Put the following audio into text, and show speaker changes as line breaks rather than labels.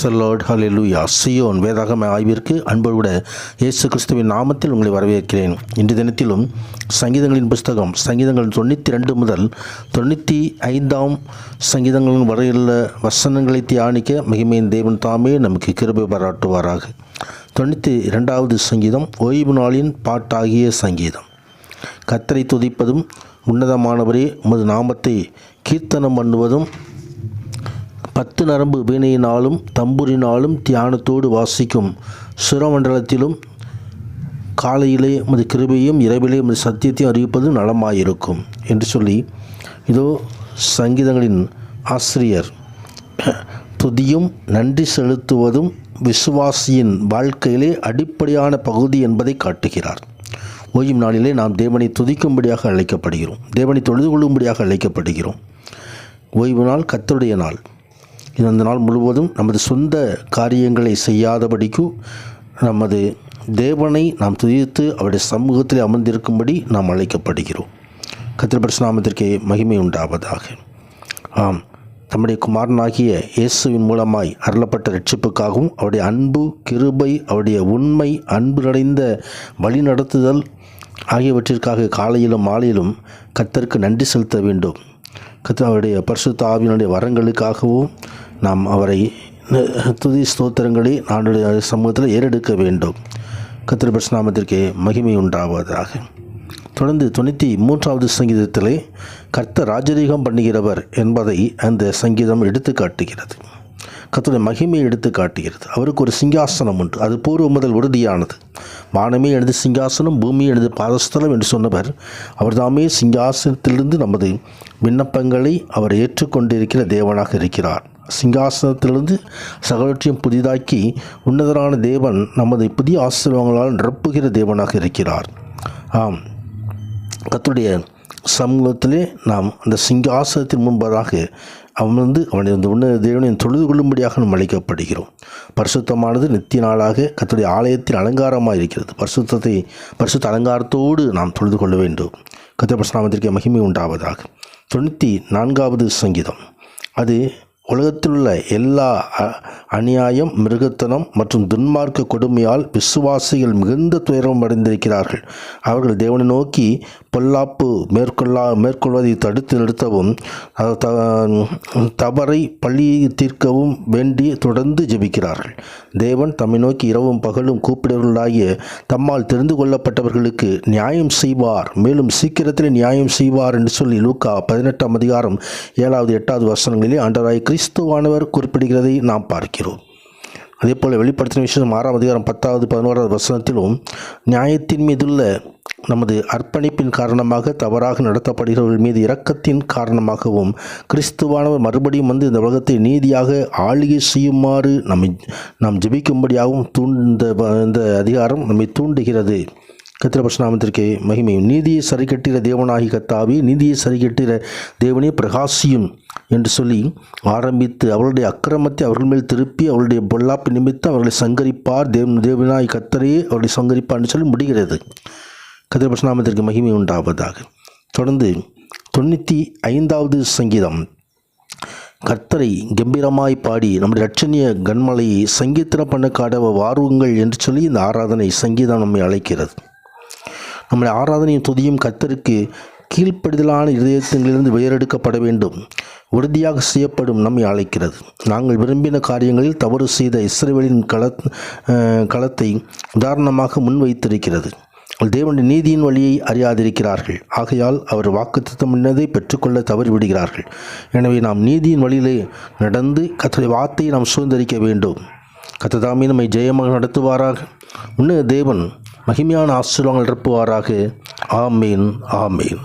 தி Lord, ஹல்லேலூயா. Zion வேதாகம ஆய்விற்கு அன்போடு இயேசு கிறிஸ்துவின் நாமத்தில் உங்களை வரவேற்கிறேன். இன்று தினத்திலும் சங்கீதங்களின் புஸ்தகம் சங்கீதங்கள் 92 முதல் 95 சங்கீதங்களின் வரையுள்ள வசனங்களை தியானிக்க மகிமையின் தேவன் தாமே நமக்கு கிருபை பாராட்டுவாராக. 92வது சங்கீதம் ஓய்வு நாளின் பாட்டாகிய சங்கீதம். கர்த்தரை துதிப்பதும் உன்னதமானவரே உமது நாமத்தை கீர்த்தனம் பண்ணுவதும் 10 நரம்பு வீணையினாலும் தம்புரினாலும் தியானத்தோடு வாசிக்கும் சுரமண்டலத்திலும் காலையிலே உமது கிருபையும் இரவிலே உமது சத்தியத்தையும் அறிவிப்பதும் நலமாயிருக்கும் என்று சொல்லி, இதோ சங்கீதங்களின் ஆசிரியர் துதியும் நன்றி செலுத்துவதும் விசுவாசியின் வாழ்க்கையிலே அடிப்படையான பகுதி என்பதை காட்டுகிறார். ஓய்வு நாளிலே நாம் தேவனை துதிக்கும்படியாக அழைக்கப்படுகிறோம், தேவனை தொழுது கொள்ளும்படியாக அழைக்கப்படுகிறோம். ஓய்வு நாள் கர்த்தருடைய நாள். இந்த நாள் முழுவதும் நமது சொந்த காரியங்களை செய்யாதபடிக்கு நமது தேவனை நாம் துதித்து அவருடைய சமூகத்தில் அமர்ந்திருக்கும்படி நாம் அழைக்கப்படுகிறோம். கர்த்தர் பரிசுத்த நாமத்திற்கே மகிமை உண்டாவதாக. ஆம், நம்முடைய குமாரனாகிய இயேசுவின் மூலமாய் அருளப்பட்ட ரட்சிப்புக்காகவும் அவருடைய அன்பு, கிருபை, அவருடைய உண்மை, அன்பு நிறைந்த வழி நடத்துதல் ஆகியவற்றிற்காக காலையிலும் மாலையிலும் கர்த்தருக்கு நன்றி செலுத்த வேண்டும். அவருடைய பரிசுத்த ஆவியினுடைய வரங்களுக்காகவும் நாம் அவரை துதி ஸ்தோத்திரங்களை நானுடைய சமூகத்தில் ஏறெடுக்க வேண்டும். கர்த்தர் பரிசுத்த நாமத்திற்கே மகிமை உண்டாவதாக. தொடர்ந்து 93வது சங்கீதத்திலே கர்த்தர் ராஜரீகம் பண்ணுகிறவர் என்பதை அந்த சங்கீதம் எடுத்து காட்டுகிறது. கர்த்தருடைய மகிமையை எடுத்து காட்டுகிறது. அவருக்கு ஒரு சிங்காசனம் உண்டு, அது பூர்வ முதல் உறுதியானது. வானமே எனது சிங்காசனம், பூமி எனது பாதஸ்தலம் என்று சொன்னவர் அவர்தாமே சிங்காசனத்திலிருந்து நமது விண்ணப்பங்களை அவர் ஏற்றுக்கொண்டிருக்கிற தேவனாக இருக்கிறார். சிங்காசனத்திலிருந்து சகலற்றையும் புதிதாக்கி உன்னதரான தேவன் நமது புதிய ஆசீர்வாதங்களால் நிரப்புகிற தேவனாக இருக்கிறார். ஆம், கர்த்தருடைய சமூகத்திலே நாம் அந்த சிங்காசனத்தின் முன்பதாக அவனை உன்னத தேவனை தொழுது கொள்ளும்படியாக நாம் அழைக்கப்படுகிறோம். பரிசுத்தமானது நித்திய நாளாக கர்த்தருடைய ஆலயத்தில் அலங்காரமாக இருக்கிறது. பரிசுத்த அலங்காரத்தோடு நாம் தொழுது கொள்ள வேண்டும். கர்த்தர் பரிசுத்த நாமத்திற்கு மகிமை உண்டாவதாக. 94வது சங்கீதம். அது உலகத்திலுள்ள எல்லா அநியாயம், மிருகத்தனம் மற்றும் துன்மார்க்க கொடுமையால் விசுவாசிகள் மிகுந்த துயரம் அடைந்திருக்கிறார்கள். அவர்கள் தேவனை நோக்கி பொல்லாப்பு மேற்கொள்வதை தடுத்து நிறுத்தவும் தவறை பழி தீர்க்கவும் வேண்டி தொடர்ந்து ஜெபிக்கிறார்கள். தேவன் தம்மை நோக்கி இரவும் பகலும் கூப்பிடுவர்களாகிய தம்மால் தெரிந்து கொள்ளப்பட்டவர்களுக்கு நியாயம் செய்வார், மேலும் சீக்கிரத்தில் நியாயம் செய்வார் என்று சொல்லி லூக்கா 18ஆம் அதிகாரம் 7வது 8வது வசனங்களிலே ஆண்டவராய் கிறிஸ்துவானவர் குறிப்பிடுகிறதை நாம் பார்க்கிறோம். அதே போல் வெளிப்படுத்தின விசேஷம் 6ஆம் அதிகாரம் 10வது 11வது வசனத்திலும் நியாயத்தின் மீதுள்ள நமது அர்ப்பணிப்பின் காரணமாக தவறாக நடத்தப்படுகிறவர்கள் மீது இரக்கத்தின் காரணமாகவும் கிறிஸ்துவானவர் மறுபடியும் இந்த உலகத்தை நீதியாக ஆளுகை செய்யுமாறு நாம் ஜெபிக்கும்படியாகவும் இந்த அதிகாரம் நம்மை தூண்டுகிறது. கர்த்தர் பரிசுத்த நாமத்திற்கே மகிமை. நீதியை சரிக்கட்டுகிற தேவனாகி கர்த்தாவே, நீதியை சரிக்கட்டுகிற தேவனே பிரகாசியும் என்று சொல்லி ஆரம்பித்து அவர்களுடைய அக்கிரமத்தை அவர்கள் மேல் திருப்பி அவர்களுடைய பொல்லாப்பு நிமித்தம் அவர்களை சங்கரிப்பார், தேவனாய் கர்த்தரே அவர்களை சங்கரிப்பார் என்று சொல்லி முடிகிறது. கர்த்தர் பரிசுத்த நாமத்திற்கு மகிமை உண்டாவதாக. தொடர்ந்து 95வது சங்கீதம். கர்த்தரை கம்பீரமாய் பாடி நம்முடைய இரட்சணிய கன்மலையை சங்கீதம் பண்ண காடவ வாருங்கள் என்று சொல்லி இந்த ஆராதனை சங்கீதம் நம்மை அழைக்கிறது. நம்முடைய ஆராதனையும் துதியும் கர்த்தருக்கு கீழ்ப்படிதலான இதயத்திலிருந்து வேறெடுக்கப்பட வேண்டும், உறுதியாக செய்யப்படும் நம்மை அழைக்கிறது. நாங்கள் விரும்பின காரியங்களில் தவறு செய்த இஸ்ரவேலின் களத்தை உதாரணமாக முன்வைத்திருக்கிறது. தேவனுடைய நீதியின் வழியை அறியாதிருக்கிறார்கள், ஆகையால் அவர் வாக்குத்தத்தம் முன்னதை பெற்றுக்கொள்ள தவறிவிடுகிறார்கள். எனவே நாம் நீதியின் வழியிலே நடந்து கர்த்தருடைய வார்த்தையை நாம் சுதந்திரிக்க வேண்டும். கர்த்தர் தாமே நம்மை ஜெயமாக நடத்துவாராக. உன்னத தேவன் மகிமையான ஆசீர்வாதங்கள் நிரப்புவாராக. ஆமேன், ஆமேன்.